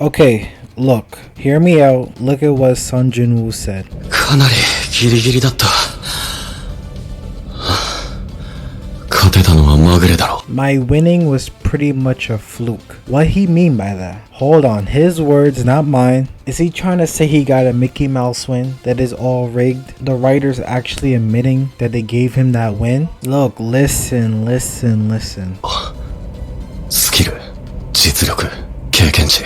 Okay, look, hear me out. Look at what Son JINWOO said. かなりギリギリだった。勝てたのはまぐれだろ。 My winning was pretty much a fluke. What he mean by that? Hold on, his words, not mine. Is he trying to say he got a Mickey Mouse win that is all rigged? The writers actually admitting that they gave him that win? Look, listen. スキル、実力、経験値、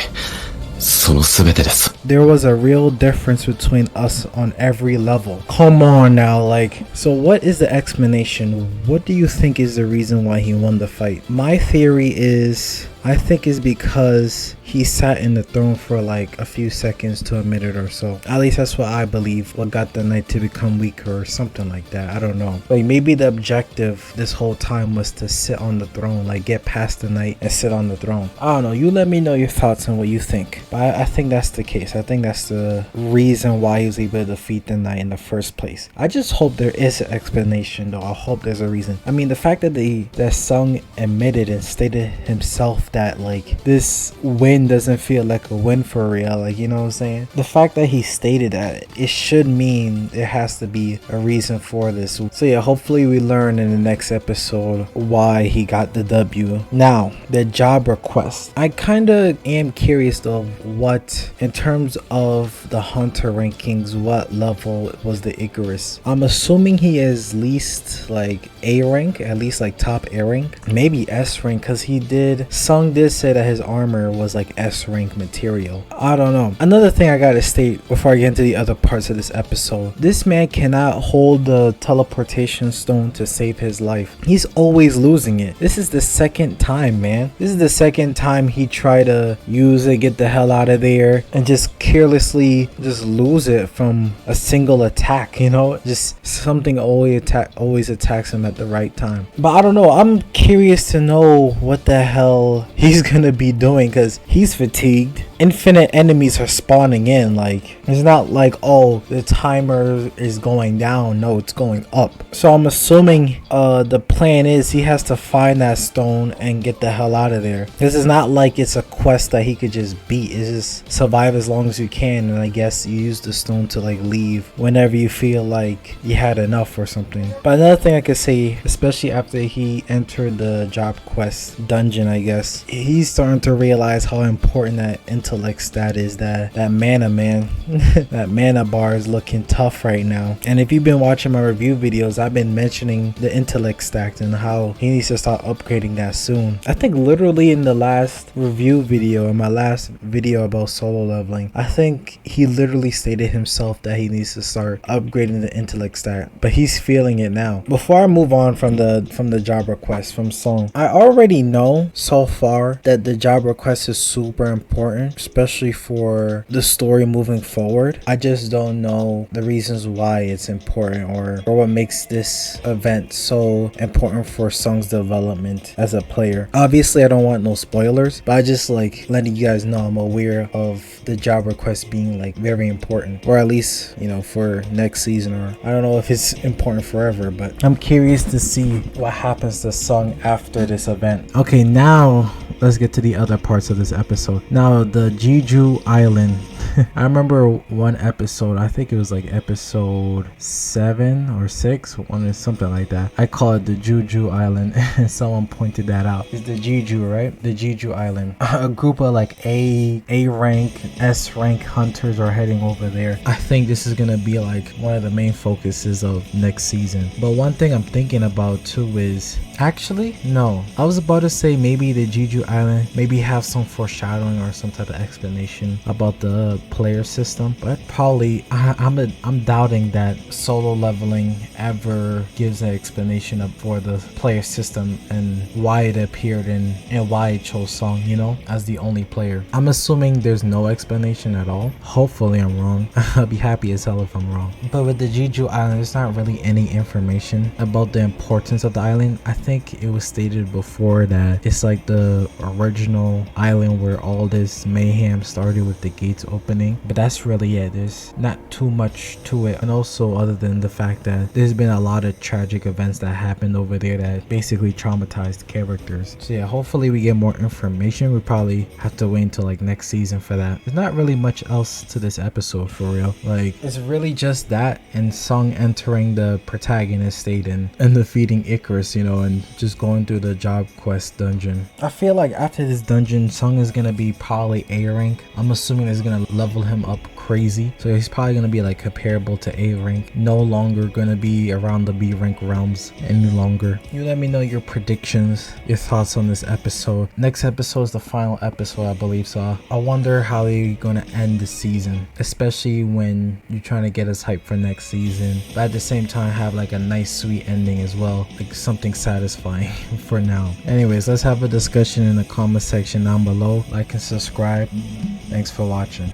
その全てです。 There was a real difference between us on every level. Come on now, like, so what is the explanation? What do you think is the reason why he won the fight? My theory is, I think it's because he sat in the throne for like a few seconds to a minute or so. At least that's what I believe. What got the knight to become weaker or something like that. I don't know. Like maybe the objective this whole time was to sit on the throne, like get past the knight and sit on the throne. I don't know. You let me know your thoughts on what you think. But I think that's the case. I think that's the reason why he was able to defeat the knight in the first place. I just hope there is an explanation though. I hope there's a reason. I mean, the fact that that Sung admitted and stated himself that like this win doesn't feel like a win for real, like, you know what I'm saying? The fact that he stated that, it should mean there has to be a reason for this. So yeah, hopefully we learn in the next episode why he got the W. Now, the job request. I kind of am curious though, what in terms of the hunter rankings, what level was the Icarus? I'm assuming he is least like A rank, at least like top A rank, maybe S rank, because Sung did say that his armor was like S rank material. I don't know. Another thing I gotta state before I get into the other parts of this episode, this man cannot hold the teleportation stone to save his life. He's always losing it. This is the second time, man. This is the second time he tried to use it, get the hell out of there, and just carelessly just lose it from a single attack, you know? Just something always attacks him at the right time. But I don't know. I'm curious to know what the hell he's gonna be doing, because he's fatigued. Infinite enemies are spawning in. Like, it's not like, oh, the timer is going down. No, it's going up. So I'm assuming the plan is he has to find that stone and get the hell out of there. This is not like it's a quest that he could just beat. It's just survive as long as you can, and I guess you use the stone to like leave whenever you feel like you had enough or something. But another thing I could say, especially after he entered the job quest dungeon, I guess he's starting to realize how important that intellect stat is. That mana, man. That mana bar is looking tough right now. And if you've been watching my review videos, I've been mentioning the intellect stack and how he needs to start upgrading that soon. I think literally in the last review video, in my last video about solo leveling, I think he literally stated himself that he needs to start upgrading the intellect stat, but he's feeling it now. Before I move on from the job request from Song, I already know so far that the job request is super important, especially for the story moving forward. I just don't know the reasons why it's important, or what makes this event so important for Song's development as a player. Obviously I don't want no spoilers, but I just like letting you guys know I'm aware of the job request being like very important, or at least, you know, for next season, or I don't know if it's important forever, but I'm curious to see what happens to Sung after this event. Okay, now let's get to the other parts of this episode. Now, the Jeju Island. I remember one episode, I think it was like episode 7 or 6, something like that. I call it the Jeju Island, and someone pointed that out. It's the Jeju, right? The Jeju Island. A group of like A rank, S rank hunters are heading over there. I think this is gonna be like one of the main focuses of next season. But one thing I'm thinking about too is, actually, no. I was about to say maybe the Jeju Island maybe have some foreshadowing or some type of explanation about the player system, but probably I'm doubting that solo leveling ever gives an explanation for the player system and why it appeared and why it chose Song, you know, as the only player. I'm assuming there's no explanation at all. Hopefully I'm wrong. I'll be happy as hell if I'm wrong. But with the Jeju Island, there's not really any information about the importance of the island. I think it was stated before that it's like the original island where all this mayhem started with the gates open. happening, but that's really it. There's not too much to it, and also other than the fact that there's been a lot of tragic events that happened over there that basically traumatized characters. So yeah, hopefully we get more information. We probably have to wait until like next season for that. There's not really much else to this episode for real. Like, it's really just that and Sung entering the protagonist state and defeating Icarus, you know, and just going through the job quest dungeon. I feel like after this dungeon, Sung is gonna be probably A rank. I'm assuming it's gonna level him up crazy, so he's probably gonna be like comparable to A rank, no longer gonna be around the B rank realms any longer. You let me know your predictions, your thoughts on this episode. Next episode is the final episode, I believe, so I wonder how they're gonna end the season, especially when you're trying to get us hyped for next season, but at the same time have like a nice sweet ending as well, like something satisfying for now. Anyways, let's have a discussion in the comment section down below. Like and subscribe. Thanks for watching.